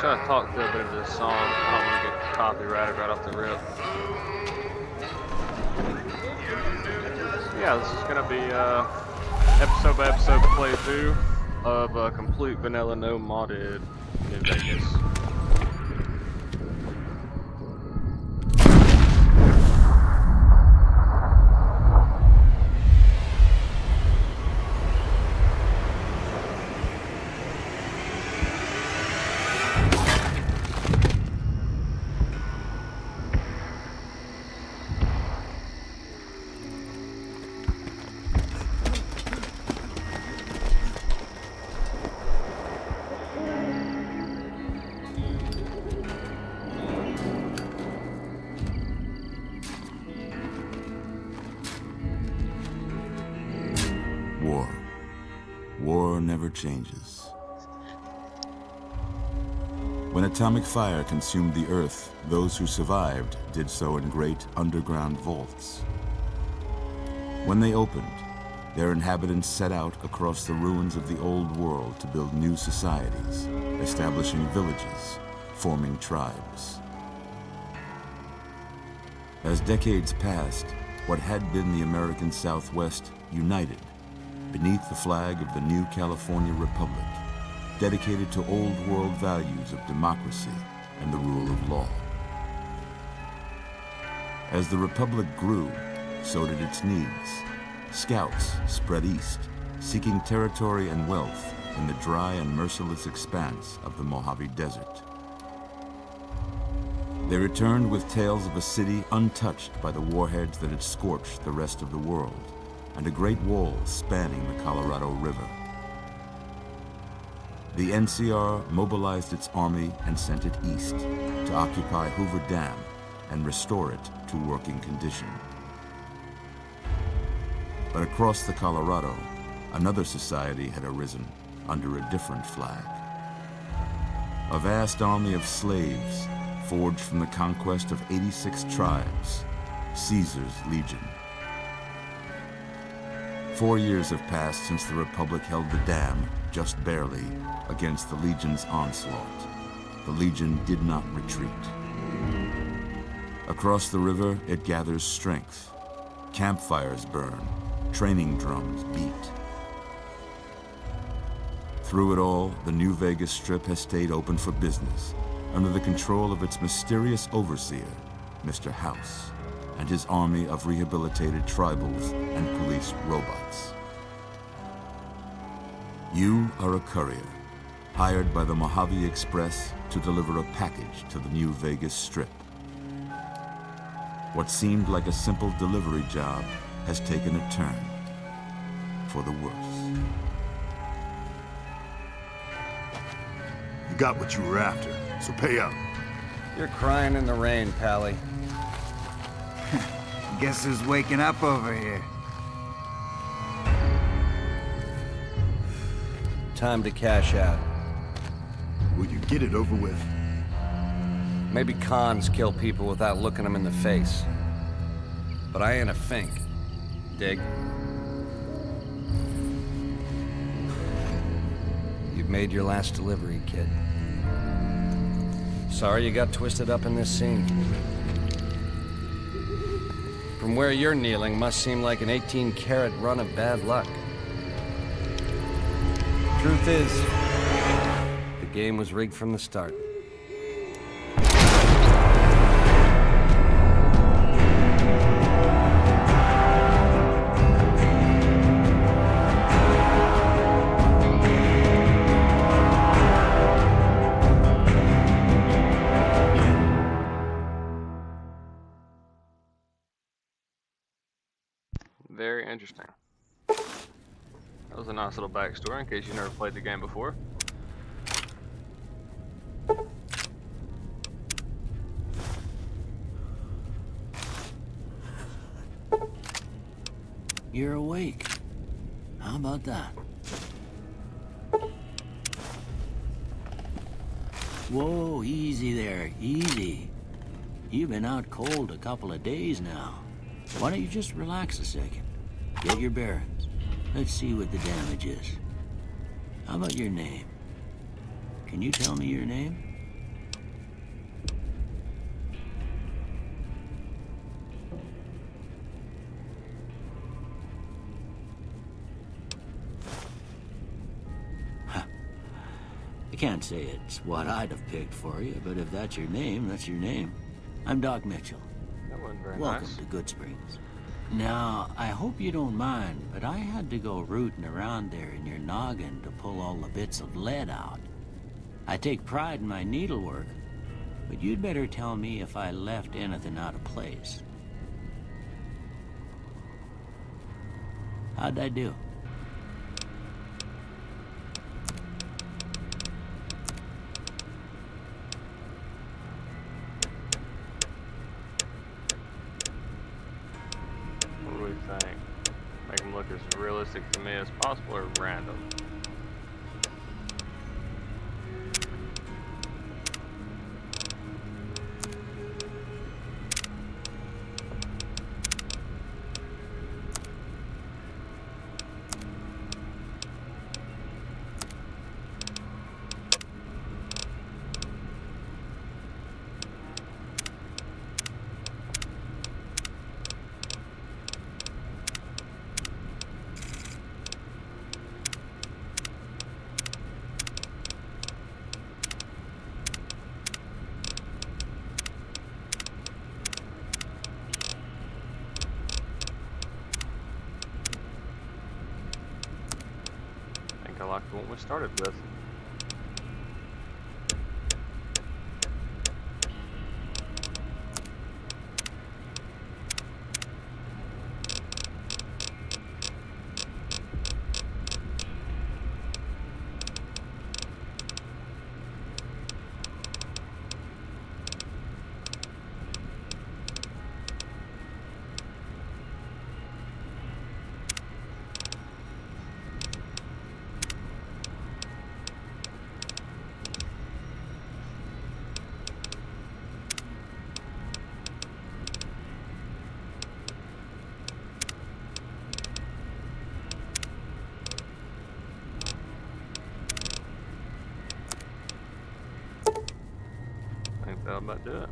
try to talk through a bit of this song. I don't want to get copyrighted right off the rip. Yeah, this is going to be episode by episode playthrough of complete vanilla, no modded New Vegas. War never changes. When atomic fire consumed the Earth, those who survived did so in great underground vaults. When they opened, their inhabitants set out across the ruins of the old world to build new societies, establishing villages, forming tribes. As decades passed, what had been the American Southwest united beneath the flag of the new California Republic, dedicated to old world values of democracy and the rule of law. As the Republic grew, so did its needs. Scouts spread east, seeking territory and wealth in the dry and merciless expanse of the Mojave Desert. They returned with tales of a city untouched by the warheads that had scorched the rest of the world, and a great wall spanning the Colorado River. The NCR mobilized its army and sent it east to occupy Hoover Dam and restore it to working condition. But across the Colorado, another society had arisen under a different flag. A vast army of slaves forged from the conquest of 86 tribes, Caesar's Legion. 4 years have passed since the Republic held the dam, just barely, against the Legion's onslaught. The Legion did not retreat. Across the river, it gathers strength. Campfires burn, training drums beat. Through it all, the New Vegas Strip has stayed open for business, under the control of its mysterious overseer, Mr. House, and his army of rehabilitated tribals and police robots. You are a courier, hired by the Mojave Express to deliver a package to the New Vegas Strip. What seemed like a simple delivery job has taken a turn for the worse. You got what you were after, so pay up. You're crying in the rain, Pally. Guess who's waking up over here? Time to cash out. Will you get it over with? Maybe cons kill people without looking them in the face. But I ain't a fink. Dig? You've made your last delivery, kid. Sorry you got twisted up in this scene. From where you're kneeling must seem like an 18-carat run of bad luck. Truth is, the game was rigged from the start. Very interesting. That was a nice little backstory in case you never played the game before. You're awake. How about that? Whoa, easy there, easy. You've been out cold a couple of days now. Why don't you just relax a second? Get your bearings. Let's see what the damage is. How about your name? Can you tell me your name? I can't say it's what I'd have picked for you, but if that's your name, that's your name. I'm Doc Mitchell. That wasn't very Welcome nice. to Good Springs. Now, I hope you don't mind, but I had to go rooting around there in your noggin to pull all the bits of lead out. I take pride in my needlework, but you'd better tell me if I left anything out of place. How'd I do? What do we think? Make them look as realistic to me as possible or random? I like the one we started with. I think that'll about do it.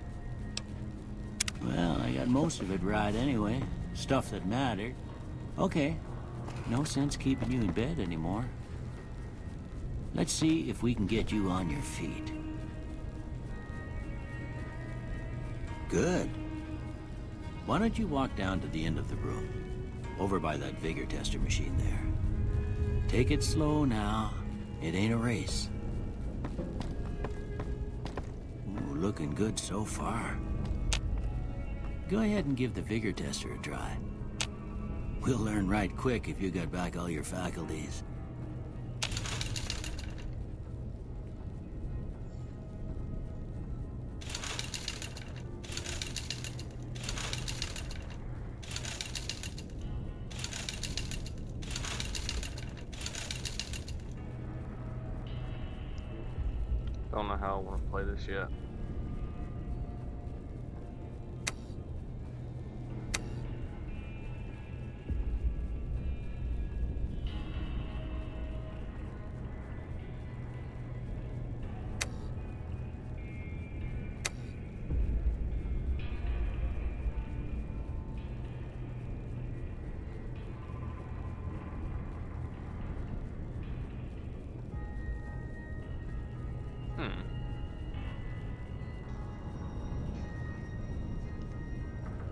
Well, I got most of it right anyway. Stuff that mattered. Okay. No sense keeping you in bed anymore. Let's see if we can get you on your feet. Good. Why don't you walk down to the end of the room? Over by that vigor tester machine there. Take it slow now. It ain't a race. Ooh, looking good so far. Go ahead and give the vigor tester a try. We'll learn right quick if you got back all your faculties. Don't know how I want to play this yet.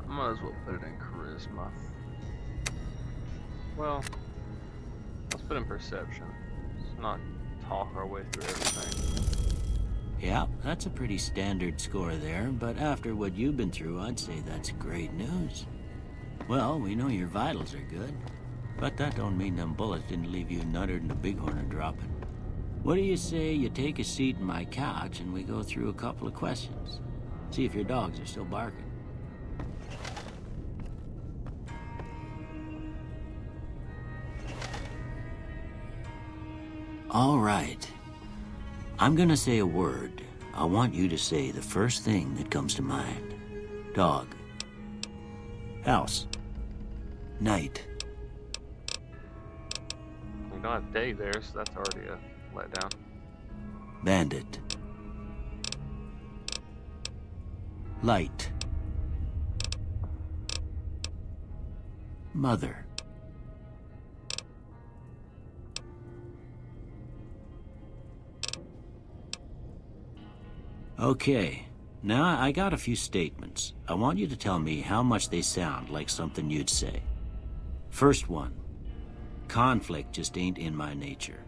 Might as well put it in charisma. Well, let's put in perception. Let's not talk our way through everything. Yeah, that's a pretty standard score there, but after what you've been through, I'd say that's great news. Well, we know your vitals are good, but that don't mean them bullets didn't leave you nuttered and the bighorn are dropping. What do you say you take a seat in my couch and we go through a couple of questions? See if your dogs are still barking. All right. I'm gonna say a word. I want you to say the first thing that comes to mind. Dog. House. Night. We don't have day there, so that's already a letdown. Bandit. Light. Mother. Okay. Now, I got a few statements. I want you to tell me how much they sound like something you'd say. First one. Conflict just ain't in my nature.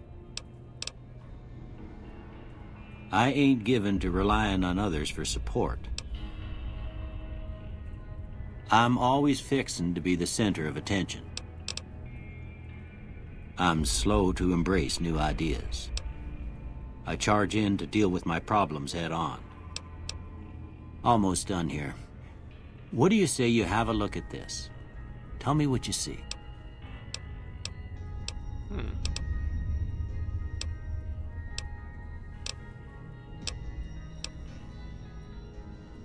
I ain't given to relying on others for support. I'm always fixin' to be the center of attention. I'm slow to embrace new ideas. I charge in to deal with my problems head on. Almost done here. What do you say you have a look at this? Tell me what you see.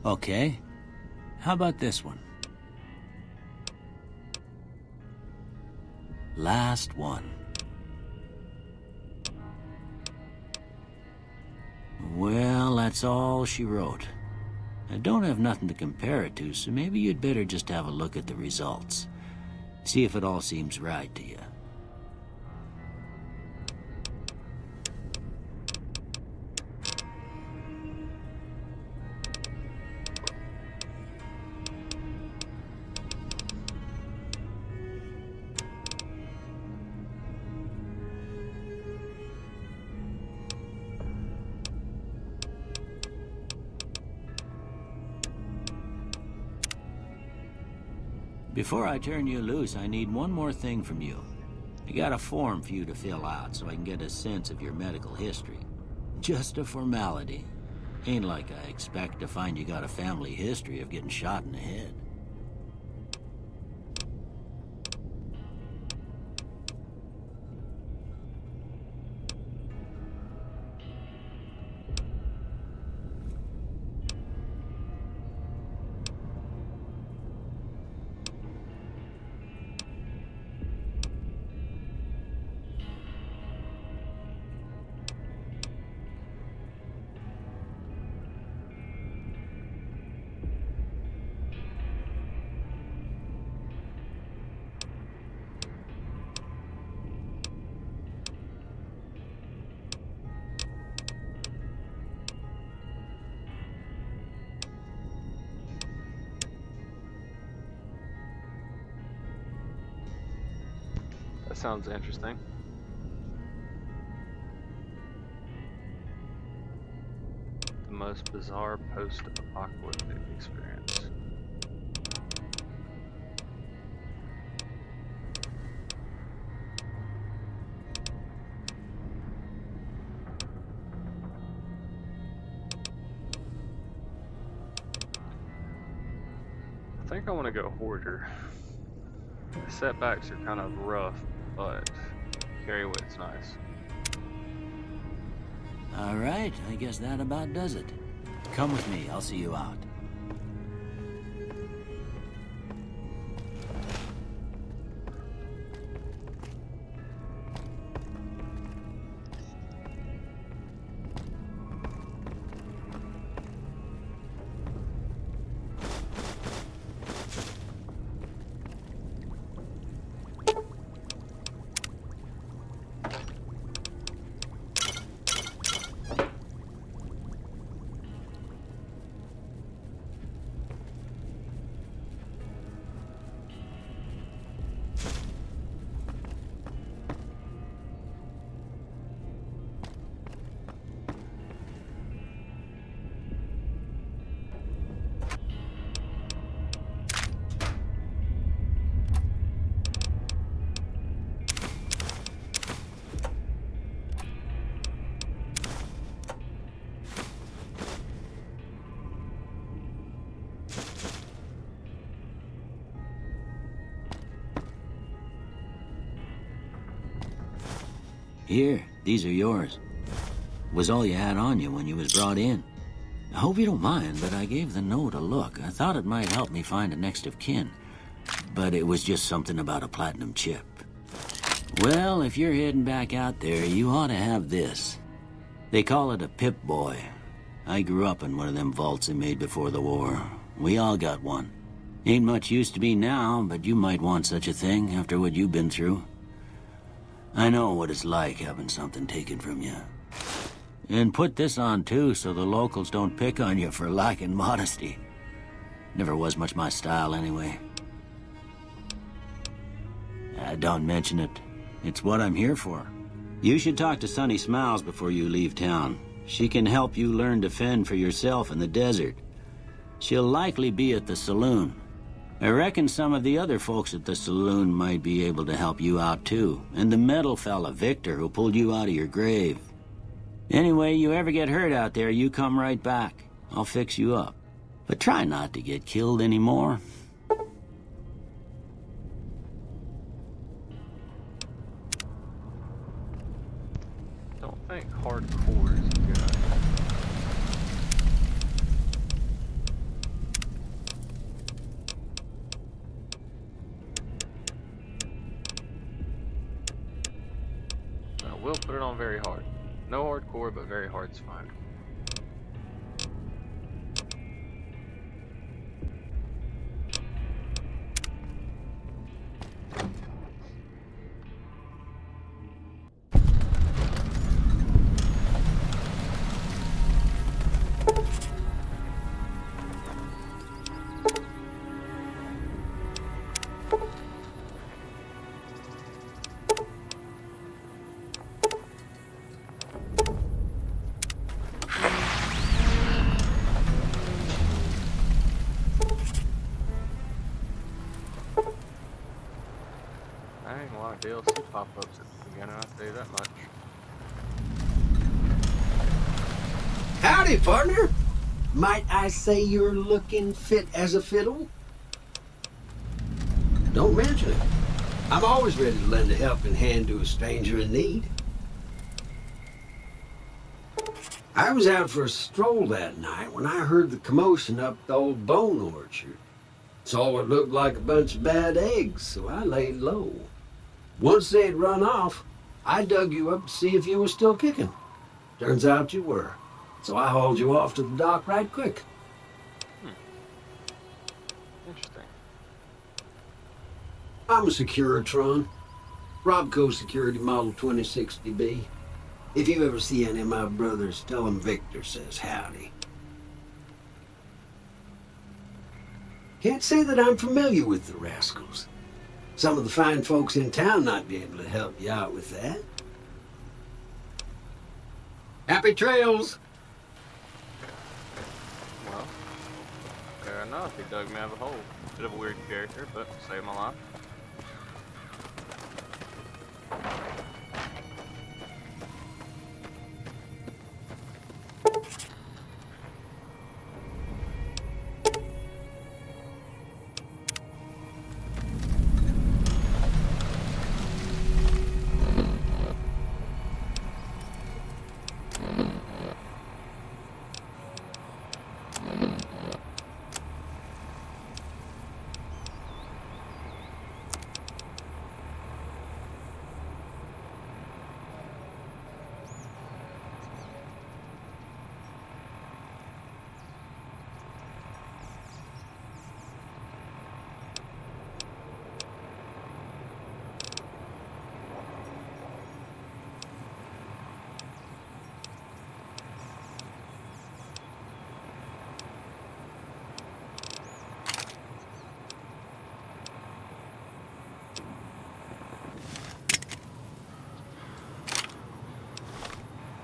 Okay. How about this one? Last one. Well, that's all she wrote. I don't have nothing to compare it to, so maybe you'd better just have a look at the results. See if it all seems right to you. Before I turn you loose, I need one more thing from you. I got a form for you to fill out so I can get a sense of your medical history. Just a formality. Ain't like I expect to find you got a family history of getting shot in the head. That sounds interesting. The most bizarre post-apocalyptic experience. I think I want to go hoarder. The setbacks are kind of rough, but carry weight's nice. All right, I guess that about does it. Come with me, I'll see you out. Here, these are yours. Was all you had on you when you was brought in. I hope you don't mind, but I gave the note a look. I thought it might help me find a next of kin. But it was just something about a platinum chip. Well, if you're heading back out there, you ought to have this. They call it a Pip-Boy. I grew up in one of them vaults they made before the war. We all got one. Ain't much use to me now, but you might want such a thing after what you've been through. I know what it's like having something taken from you. And put this on too, so the locals don't pick on you for lacking modesty. Never was much my style anyway. Don't mention it. It's what I'm here for. You should talk to Sunny Smiles before you leave town. She can help you learn to fend for yourself in the desert. She'll likely be at the saloon. I reckon some of the other folks at the saloon might be able to help you out too. And the metal fella, Victor, who pulled you out of your grave. Anyway, you ever get hurt out there, you come right back. I'll fix you up. But try not to get killed anymore. Don't think hardcore is good. I will put it on very hard. No hardcore, but very hard's fine. I ain't a lot of DLC pop-ups at the beginning, I'll tell you that much. Howdy, partner. Might I say you're looking fit as a fiddle? Don't mention it. I'm always ready to lend a helping hand to a stranger in need. I was out for a stroll that night when I heard the commotion up the old bone orchard. Saw what looked like a bunch of bad eggs, so I laid low. Once they'd run off, I dug you up to see if you were still kicking. Turns out you were. So I hauled you off to the dock right quick. Interesting. I'm a Securitron. Robco Security Model 2060B. If you ever see any of my brothers, tell them Victor says howdy. Can't say that I'm familiar with the rascals. Some of the fine folks in town might be able to help you out with that. Happy trails! Well, fair enough, he dug me out of a hole. Bit of a weird character, but saved my life.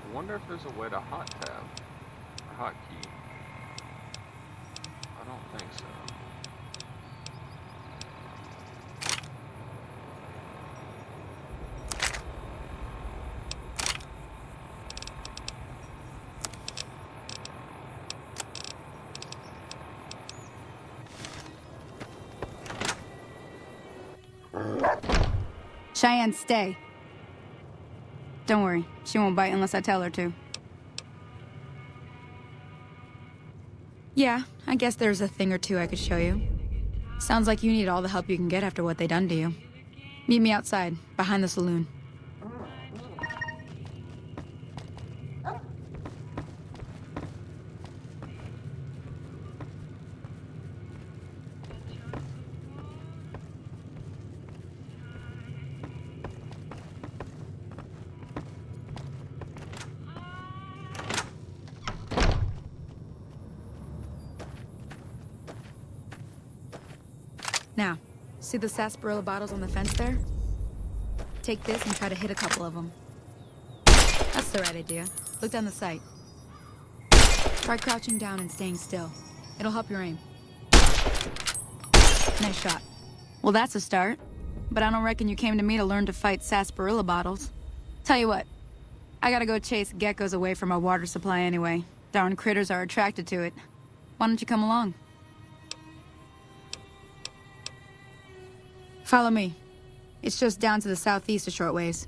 I wonder if there's a way to hot tab or hotkey. I don't think so. Cheyenne, stay. Don't worry, she won't bite unless I tell her to. Yeah, I guess there's a thing or two I could show you. Sounds like you need all the help you can get after what they done to you. Meet me outside, behind the saloon. Now, see the sarsaparilla bottles on the fence there? Take this and try to hit a couple of them. That's the right idea. Look down the sight. Try crouching down and staying still. It'll help your aim. Nice shot. Well, that's a start. But I don't reckon you came to me to learn to fight sarsaparilla bottles. Tell you what, I gotta go chase geckos away from our water supply anyway. Darn critters are attracted to it. Why don't you come along? Follow me. It's just down to the southeast a short ways.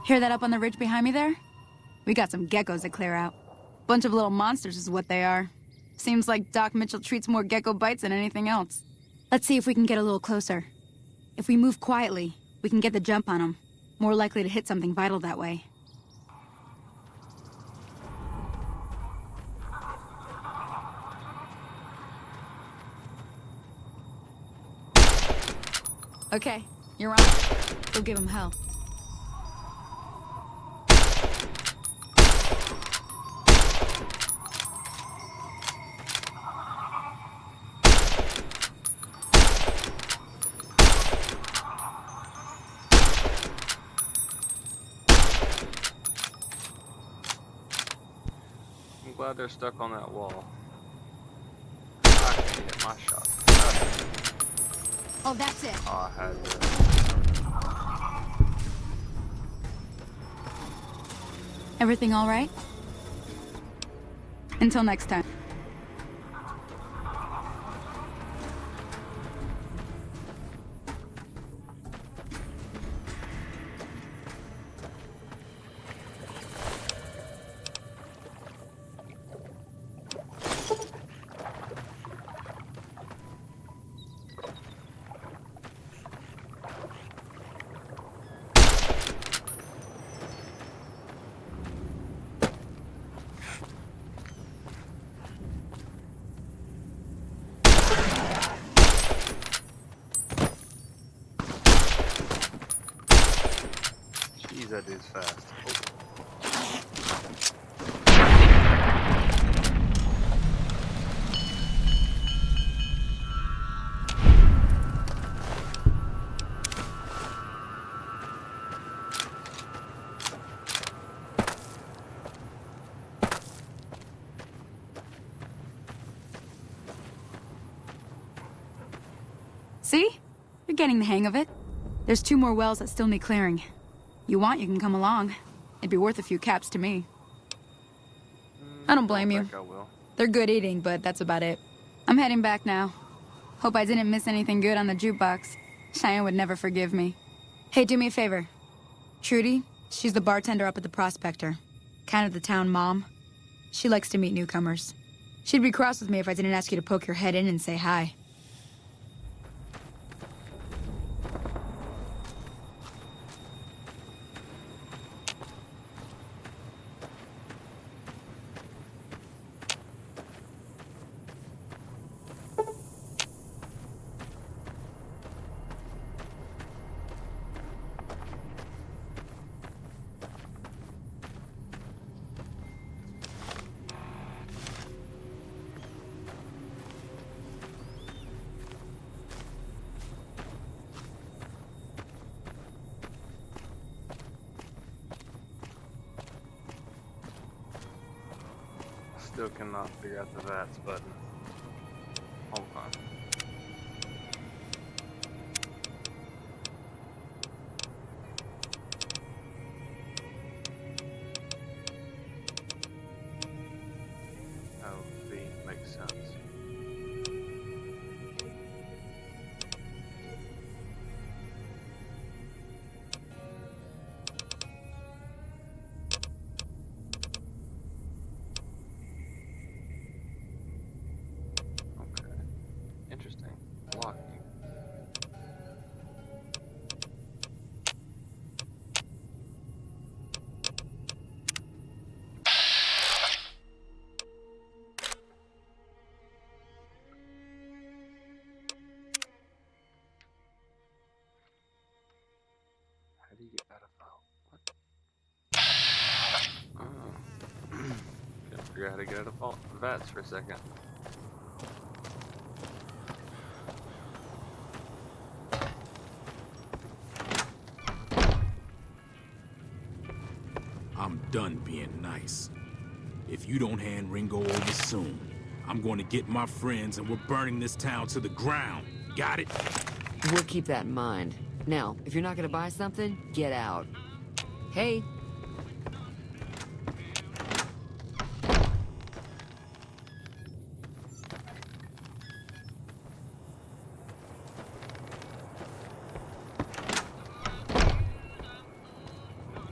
Hear that up on the ridge behind me there? We got some geckos to clear out. Bunch of little monsters is what they are. Seems like Doc Mitchell treats more gecko bites than anything else. Let's see if we can get a little closer. If we move quietly, we can get the jump on them. More likely to hit something vital that way. Okay, you're on. Go give him hell. I'm glad they're stuck on that wall. I can't hit my shot. Oh, that's it. Oh, I had to. Everything all right? Until next time. Jeez, that dude's fast. See? You're getting the hang of it. There's 2 more wells that still need clearing. You want, you can come along. It'd be worth a few caps to me. I don't blame you. think I will. They're good eating, but that's about it. I'm heading back now. Hope I didn't miss anything good on the jukebox. Cheyenne would never forgive me. Hey, do me a favor. Trudy, she's the bartender up at the Prospector. Kind of the town mom. She likes to meet newcomers. She'd be cross with me if I didn't ask you to poke your head in and say hi. still cannot figure out the VATS button. Hold on. Oh, V makes sense. Okay. Interesting. Locking. How do you get out of file? What? Oh. Couldn't figure out how to get out of VATS for a second. I'm done being nice. If you don't hand Ringo over soon, I'm going to get my friends and we're burning this town to the ground. Got it? We'll keep that in mind. Now, if you're not gonna buy something, get out. Hey.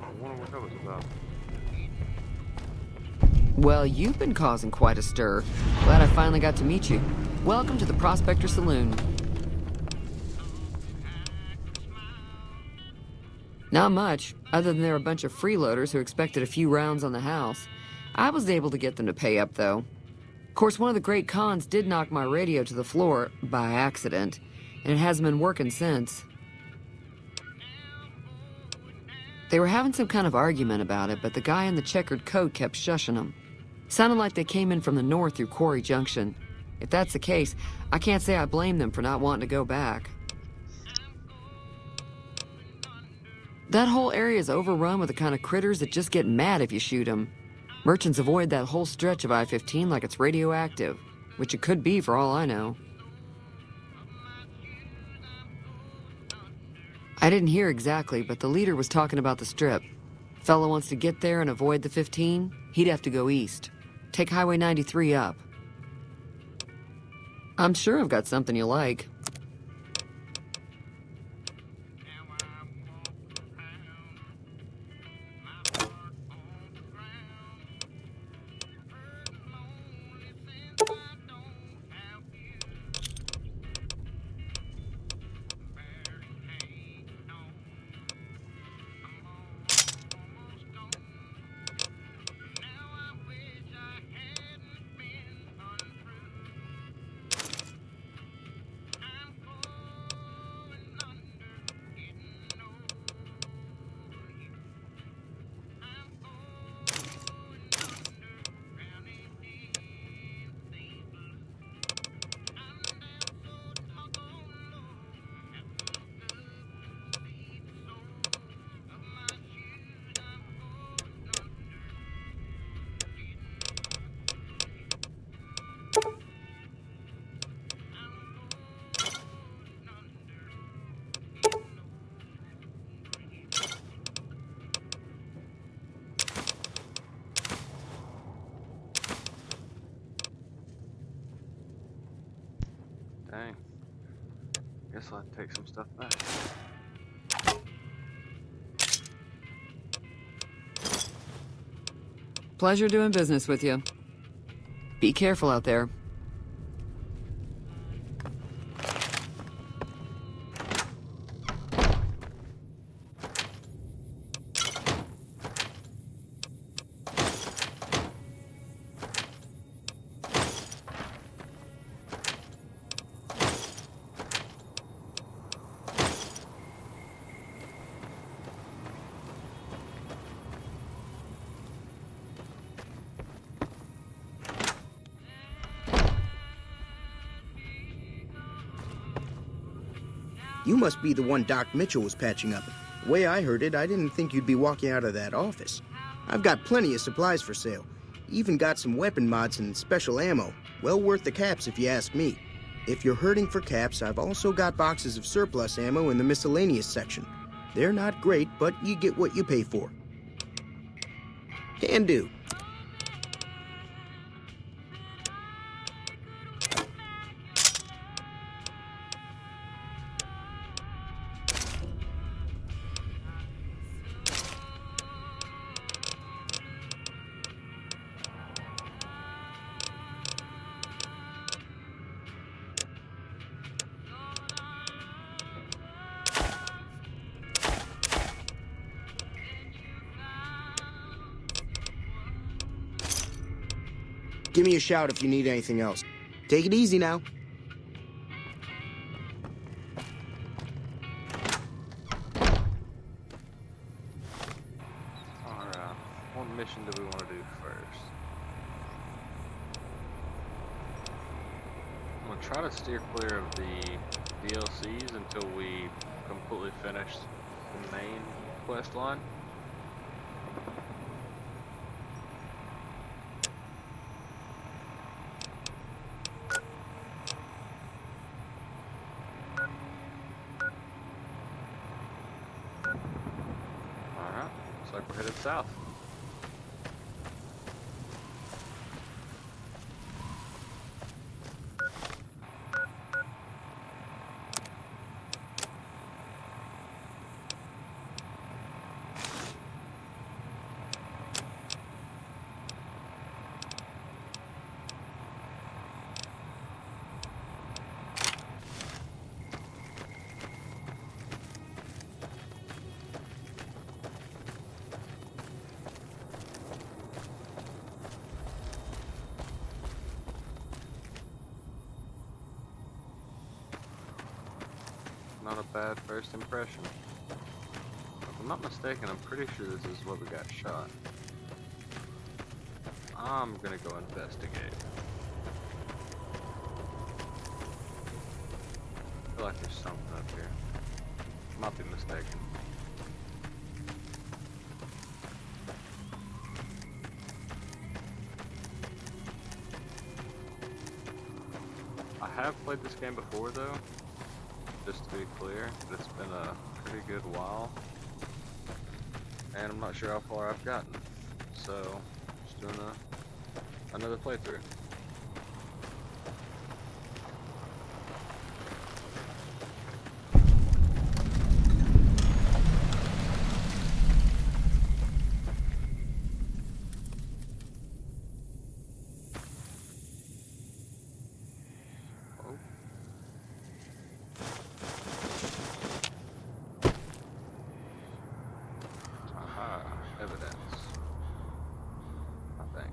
I wonder what that was about. Well, you've been causing quite a stir. Glad I finally got to meet you. Welcome to the Prospector Saloon. Not much, other than they're a bunch of freeloaders who expected a few rounds on the house. I was able to get them to pay up, though. Of course, one of the great cons did knock my radio to the floor, by accident, and it hasn't been working since. They were having some kind of argument about it, but the guy in the checkered coat kept shushing them. Sounded like they came in from the north through Quarry Junction. If that's the case, I can't say I blame them for not wanting to go back. That whole area is overrun with the kind of critters that just get mad if you shoot them. Merchants avoid that whole stretch of I-15 like it's radioactive, which it could be for all I know. I didn't hear exactly, but the leader was talking about the strip. Fella wants to get there and avoid the 15, he'd have to go east. Take Highway 93 up. I'm sure I've got something you like. Dang. Guess I'll have to take some stuff back. Pleasure doing business with you. Be careful out there. You must be the one Doc Mitchell was patching up. The way I heard it, I didn't think you'd be walking out of that office. I've got plenty of supplies for sale. Even got some weapon mods and special ammo. Well worth the caps if you ask me. If you're hurting for caps, I've also got boxes of surplus ammo in the miscellaneous section. They're not great, but you get what you pay for. Can do. Give me a shout if you need anything else. Take it easy now. Alright, what mission do we want to do first? I'm going to try to steer clear of the DLCs until we completely finish the main quest line. Like we're headed south. Not a bad first impression. If I'm not mistaken, I'm pretty sure this is where we got shot. I'm gonna go investigate. I feel like there's something up here. Might be mistaken. I have played this game before though. Just to be clear, it's been a pretty good while, and I'm not sure how far I've gotten, so just doing another playthrough. Evidence, I think.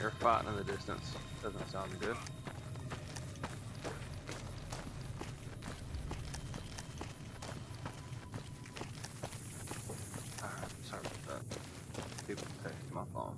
They're fighting in the distance. Doesn't sound good. Alright, sorry about that. People texting my phone.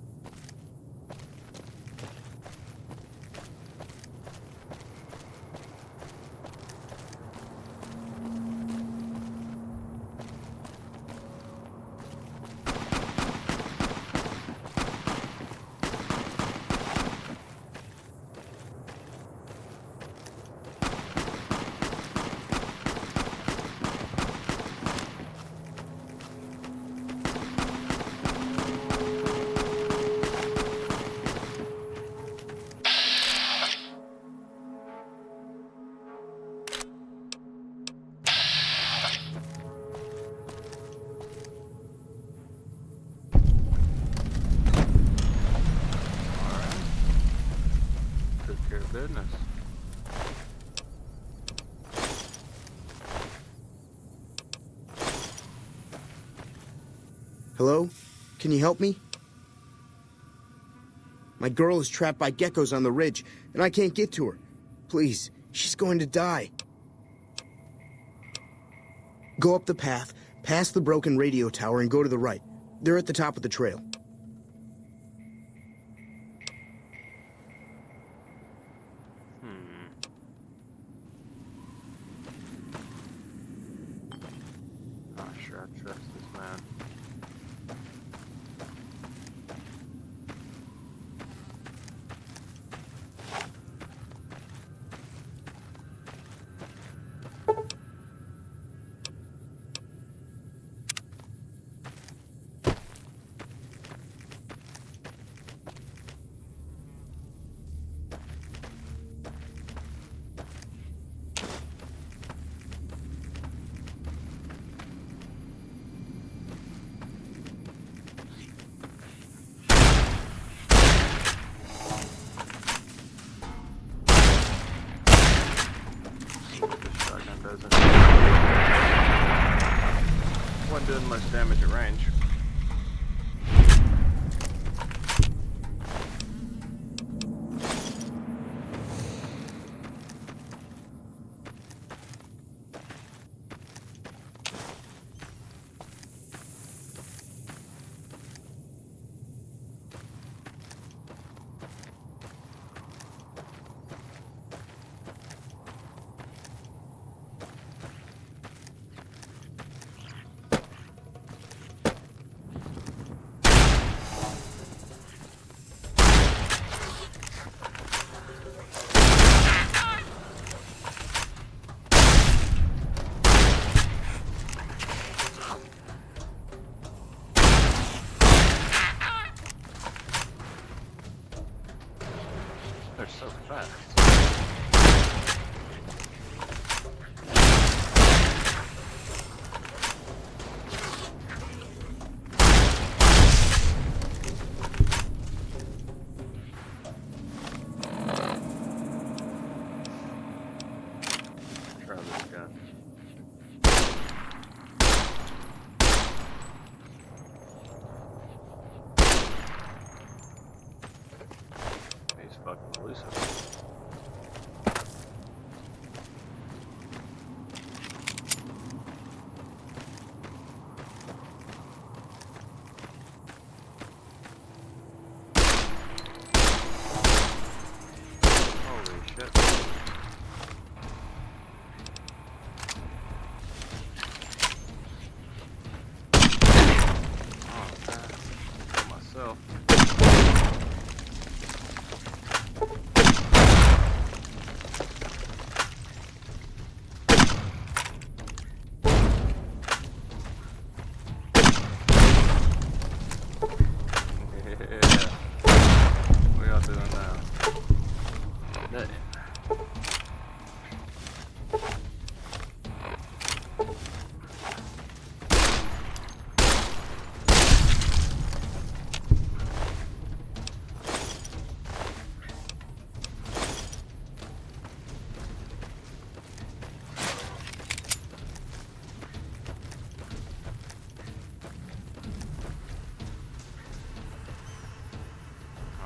business. Hello? Can you help me? My girl is trapped by geckos on the ridge, and I can't get to her. Please, she's going to die. Go up the path, past the broken radio tower, and go to the right. They're at the top of the trail. Not sure I trust this man. Wasn't doing much damage at range. They're so fast. Try this gun. He's fucking elusive. Holy shit. Oh man, kill myself. Yeah. What y'all doing now? Nothing.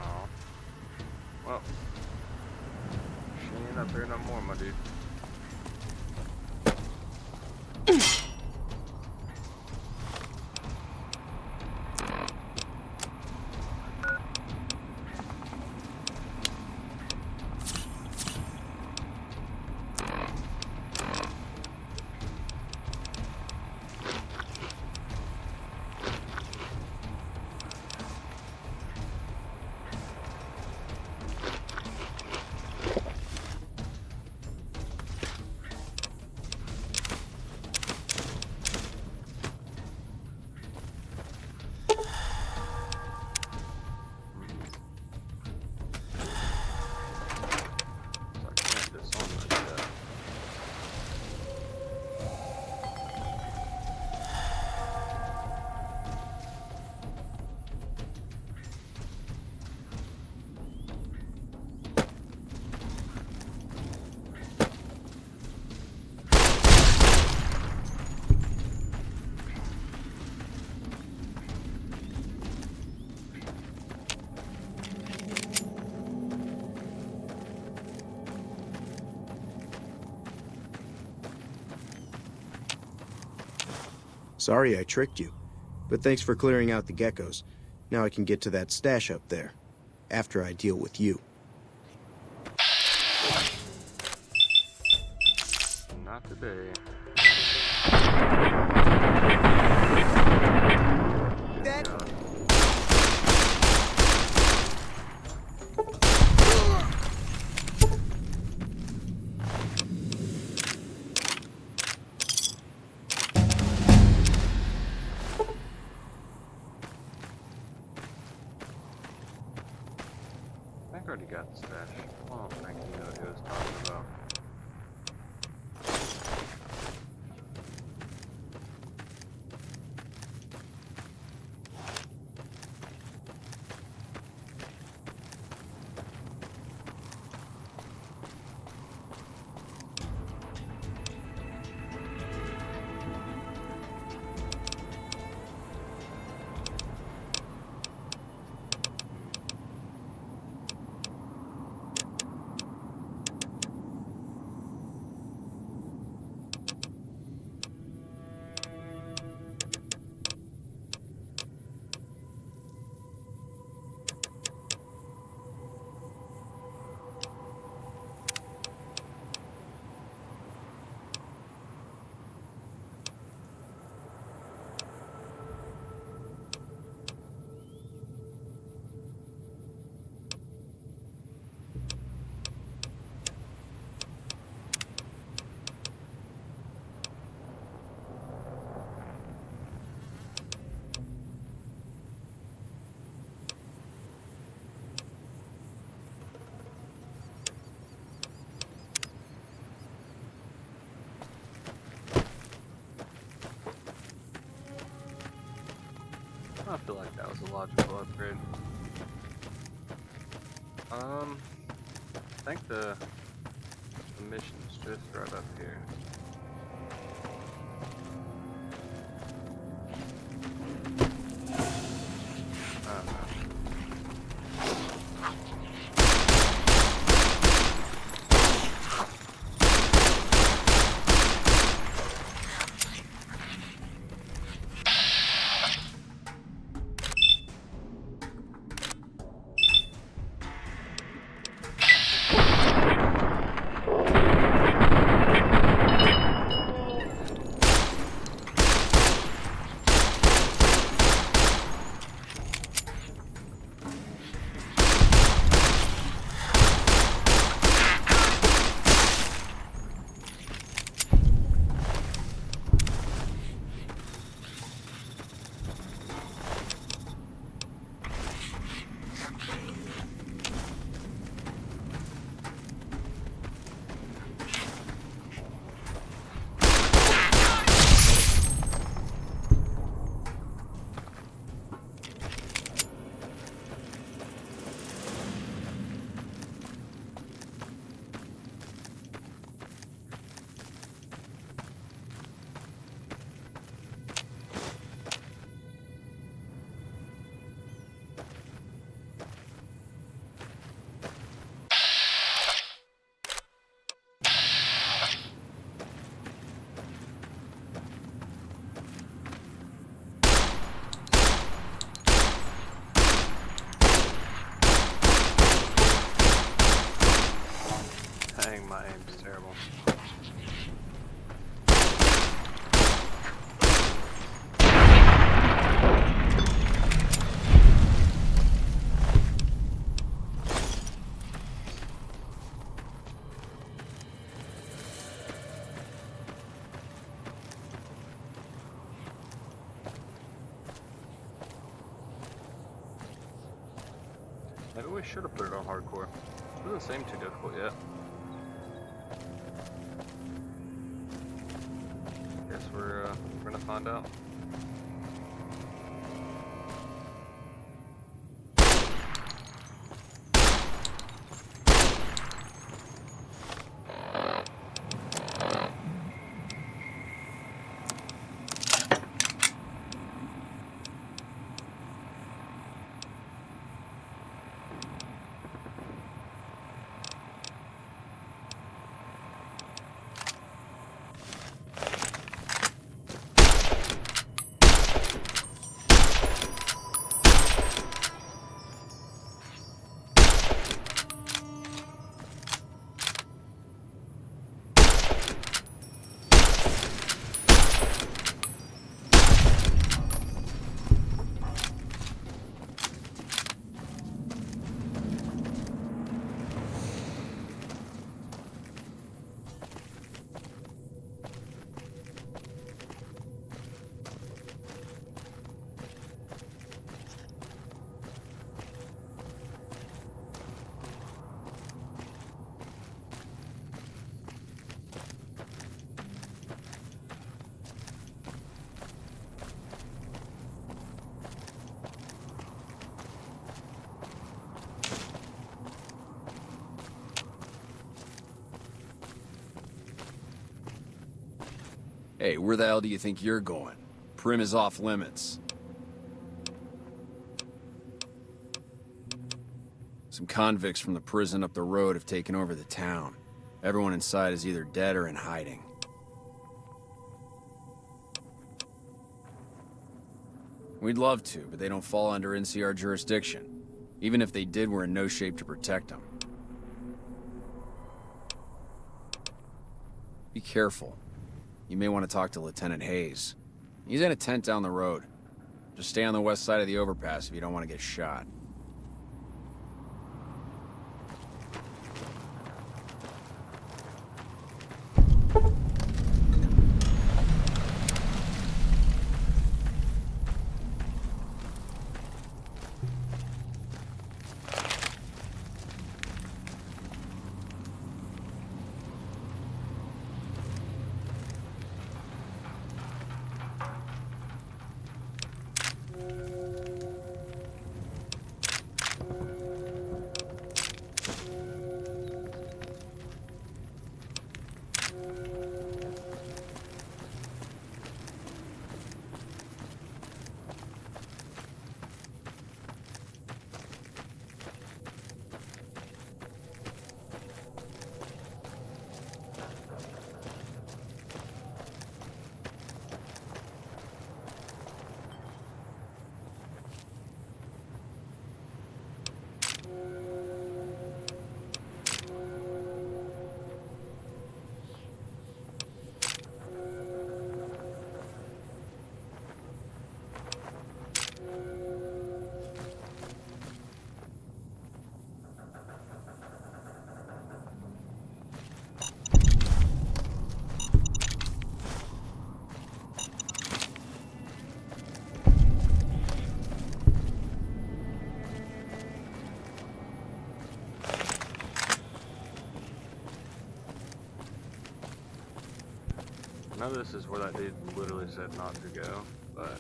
Oh. Well, she ain't up here no more, my dude. Sorry I tricked you. But thanks for clearing out the geckos. Now I can get to that stash up there. After I deal with you. Not today. That... I think I already got the stash. I don't think he knew what he was talking about. I feel like that was a logical upgrade. I think the mission's just right up here. I don't know. Dang, my aim's terrible. Maybe we should have put it on hardcore. It doesn't seem too difficult yet. Guess we're gonna find out. Hey, where the hell do you think you're going? Prim is off limits. Some convicts from the prison up the road have taken over the town. Everyone inside is either dead or in hiding. We'd love to, but they don't fall under NCR jurisdiction. Even if they did, we're in no shape to protect them. Be careful. You may want to talk to Lieutenant Hayes. He's in a tent down the road. Just stay on the west side of the overpass if you don't want to get shot. I know this is where that dude literally said not to go, but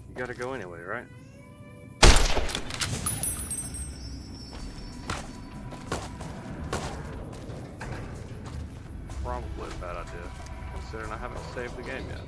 you gotta go anyway, right? Probably a bad idea, considering I haven't saved the game yet.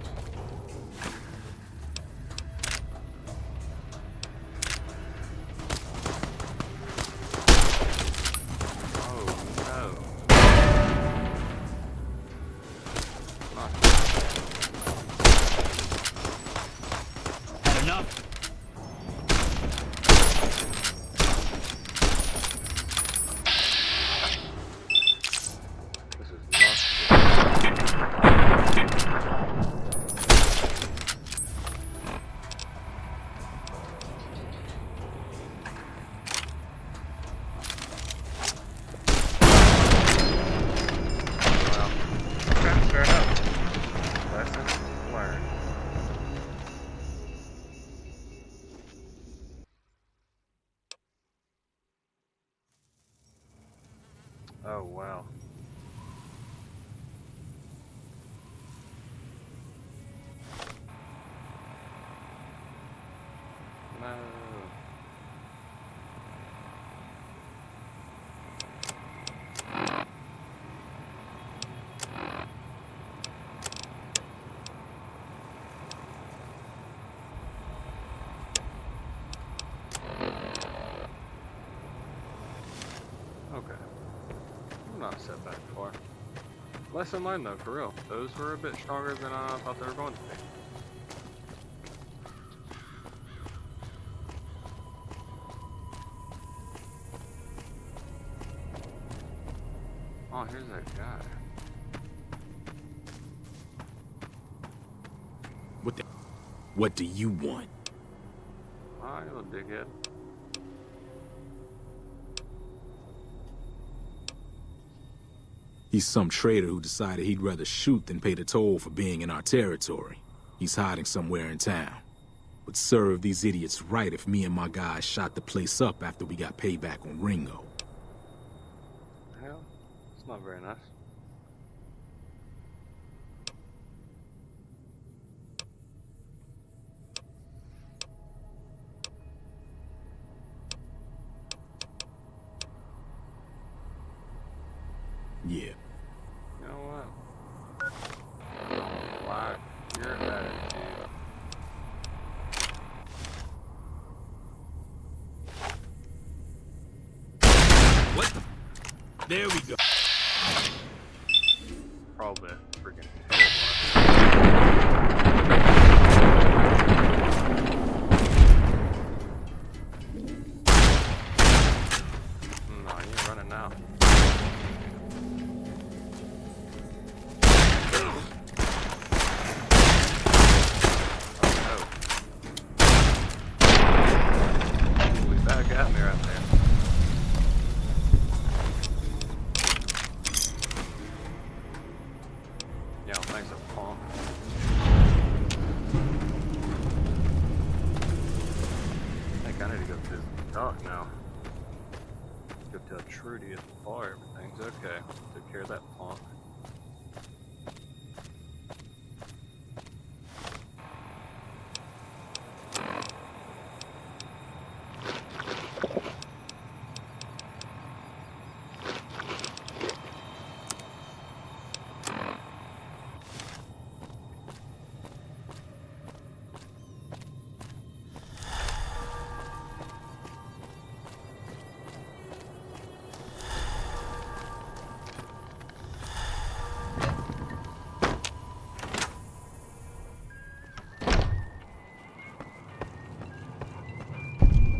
Oh, wow. No. Okay. I'm not set back far. Lesson learned though, for real. Those were a bit stronger than I thought they were going to be. Oh, here's that guy. What do you want? Oh, you little dickhead. He's some traitor who decided he'd rather shoot than pay the toll for being in our territory. He's hiding somewhere in town. Would serve these idiots right if me and my guys shot the place up after we got payback on Ringo. Hell, it's not very nice. Yeah. You know what? There we go. Probably a freaking no, you ain't running now. Holy bad got me right there. Yeah, thanks a punk. I think I need to go visit the dock now. Go tell Trudy at the bar everything's okay. Took care of that punk.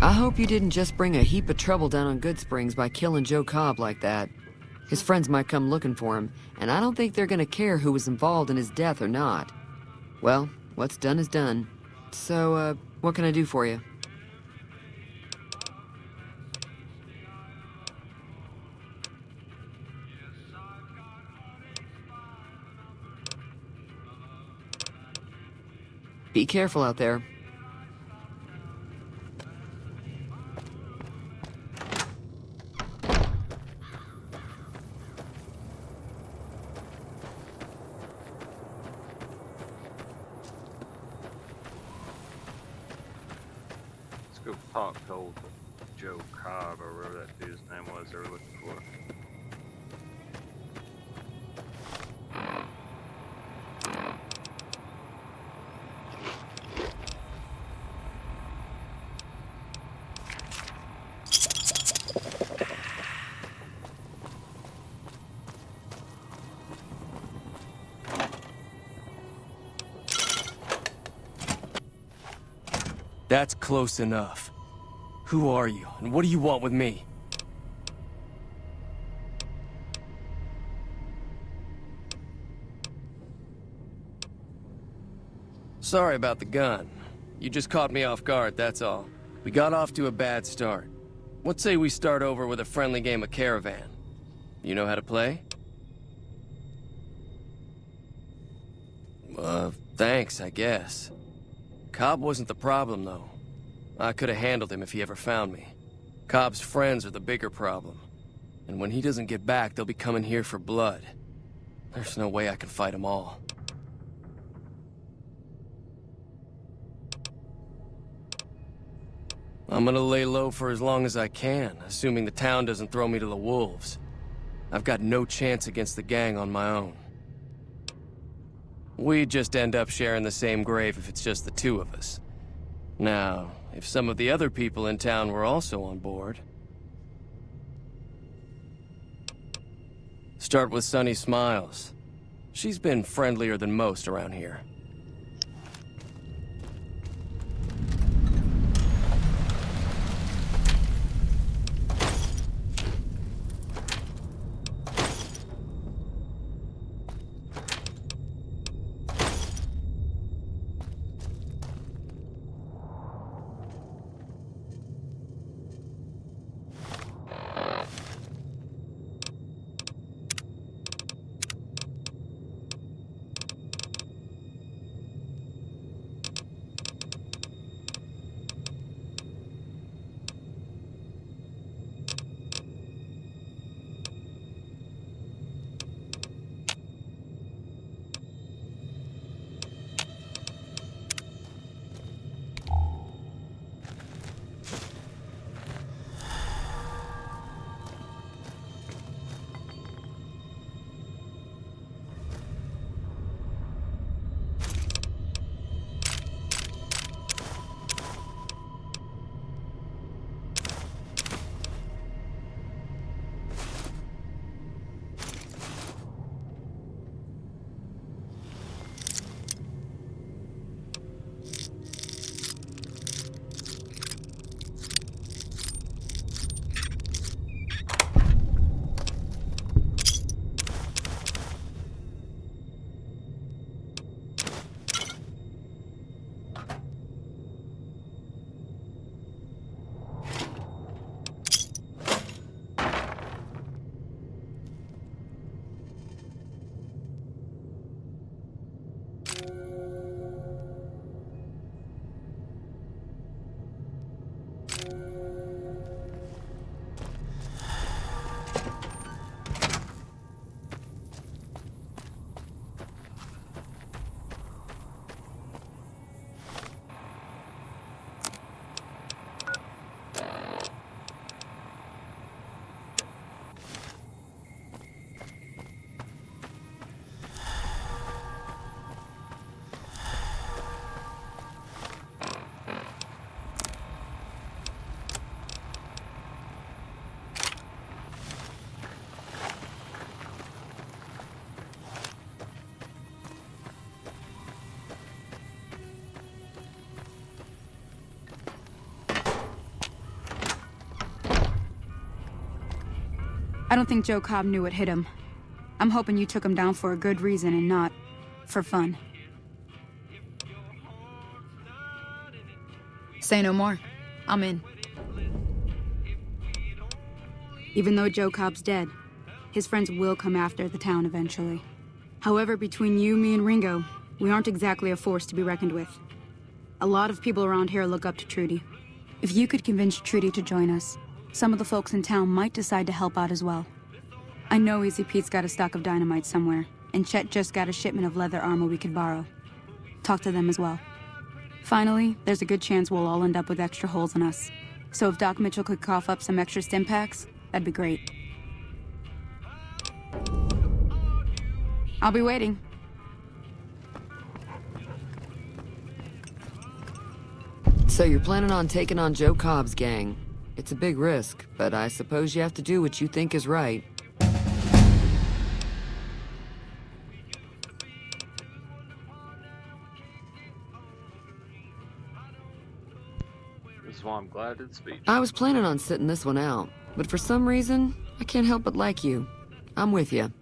I hope you didn't just bring a heap of trouble down on Good Springs by killing Joe Cobb like that. His friends might come looking for him, and I don't think they're gonna care who was involved in his death or not. Well, what's done is done. So, what can I do for you? Be careful out there. Let's go talk to old Joe Cobb or whatever that dude's name was they were looking for. That's close enough. Who are you, and what do you want with me? Sorry about the gun. You just caught me off guard, that's all. We got off to a bad start. What say we start over with a friendly game of Caravan? You know how to play? Thanks, I guess. Cobb wasn't the problem, though. I could have handled him if he ever found me. Cobb's friends are the bigger problem. And when he doesn't get back, they'll be coming here for blood. There's no way I can fight them all. I'm gonna lay low for as long as I can, assuming the town doesn't throw me to the wolves. I've got no chance against the gang on my own. We'd just end up sharing the same grave if it's just the two of us. Now, if some of the other people in town were also on board... Start with Sunny Smiles. She's been friendlier than most around here. don't think Joe Cobb knew what hit him. I'm hoping you took him down for a good reason and not for fun. Say no more. I'm in. Even though Joe Cobb's dead, his friends will come after the town eventually. However, between you, me, and Ringo, we aren't exactly a force to be reckoned with. A lot of people around here look up to Trudy. If you could convince Trudy to join us, some of the folks in town might decide to help out as well. I know Easy Pete's got a stock of dynamite somewhere, and Chet just got a shipment of leather armor we could borrow. Talk to them as well. Finally, there's a good chance we'll all end up with extra holes in us. So if Doc Mitchell could cough up some extra stim packs, that'd be great. I'll be waiting. So you're planning on taking on Joe Cobb's gang. It's a big risk, but I suppose you have to do what you think is right. This is why I'm glad it's speech. I was planning on sitting this one out, but for some reason, I can't help but like you. I'm with you.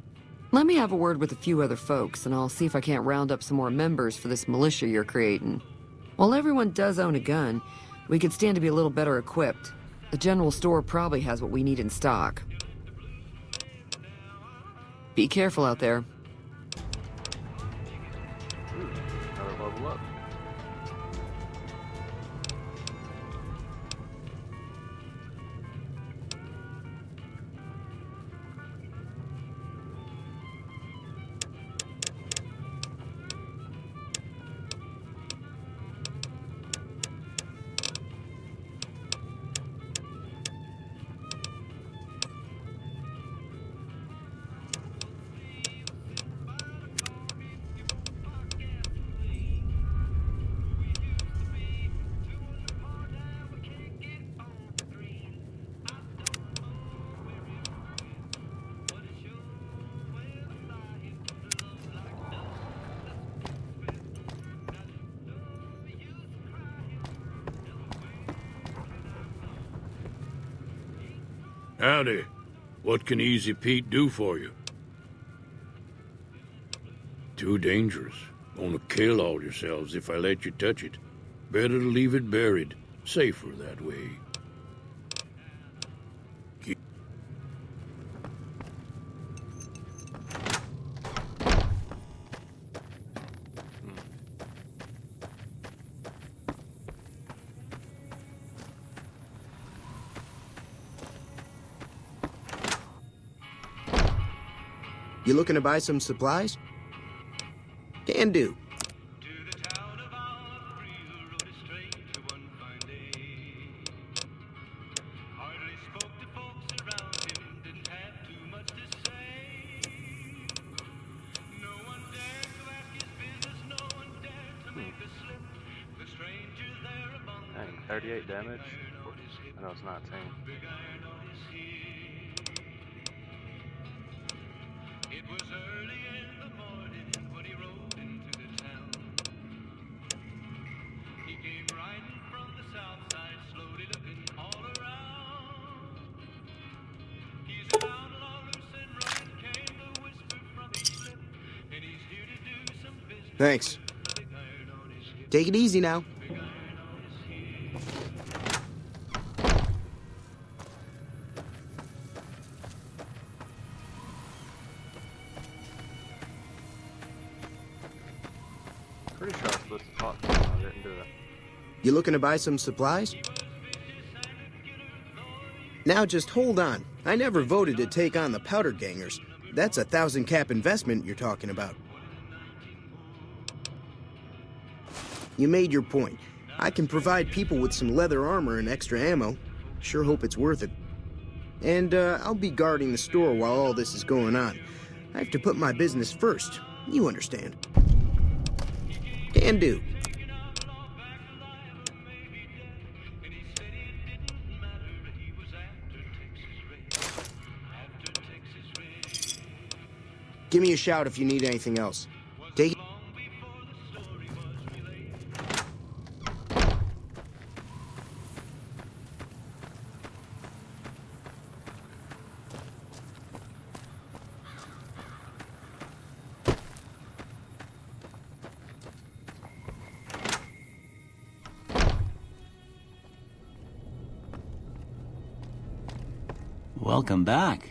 Let me have a word with a few other folks, and I'll see if I can't round up some more members for this militia you're creating. While everyone does own a gun, we could stand to be a little better equipped. The general store probably has what we need in stock. Be careful out there. Another level up. Howdy. What can Easy Pete do for you? Too dangerous. Gonna kill all yourselves if I let you touch it. Better to leave it buried. Safer that way. You looking to buy some supplies? Can do. Dang, 38 damage? No, it's 19. Thanks. Take it easy now. Pretty sure I was supposed to talk to him. I didn't do it. You looking to buy some supplies? Now just hold on. I never voted to take on the Powder Gangers. That's a 1,000 cap investment you're talking about. You made your point. I can provide people with some leather armor and extra ammo. Sure hope it's worth it. And I'll be guarding the store while all this is going on. I have to put my business first. You understand. Can do. Give me a shout if you need anything else. Take it. Welcome back.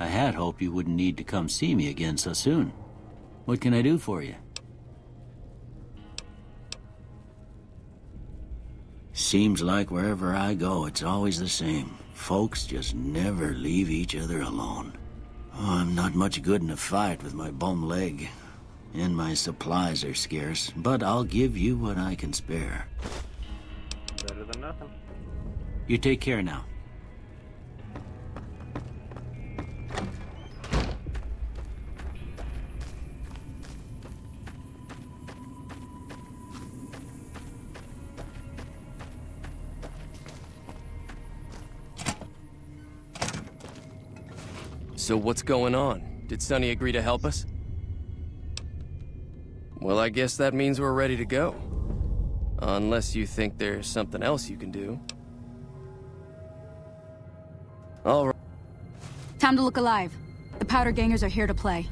I had hoped you wouldn't need to come see me again so soon. What can I do for you? Seems like wherever I go, it's always the same. Folks just never leave each other alone. Oh, I'm not much good in a fight with my bum leg. And my supplies are scarce, but I'll give you what I can spare. Better than nothing. You take care now. So what's going on? Did Sonny agree to help us? Well, I guess that means we're ready to go. Unless you think there's something else you can do. All right. Time to look alive. The powder gangers are here to play.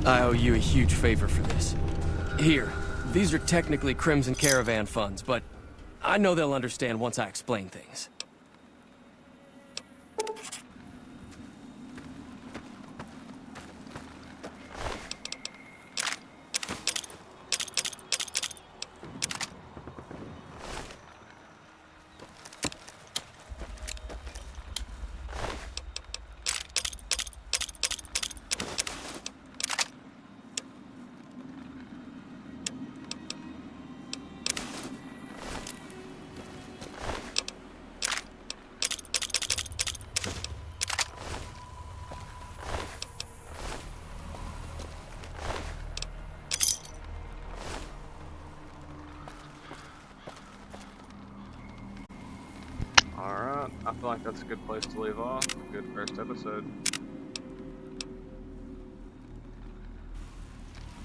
I owe you a huge favor for this. Here, these are technically Crimson Caravan funds, but I know they'll understand once I explain things. Alright, I feel like that's a good place to leave off. Good first episode.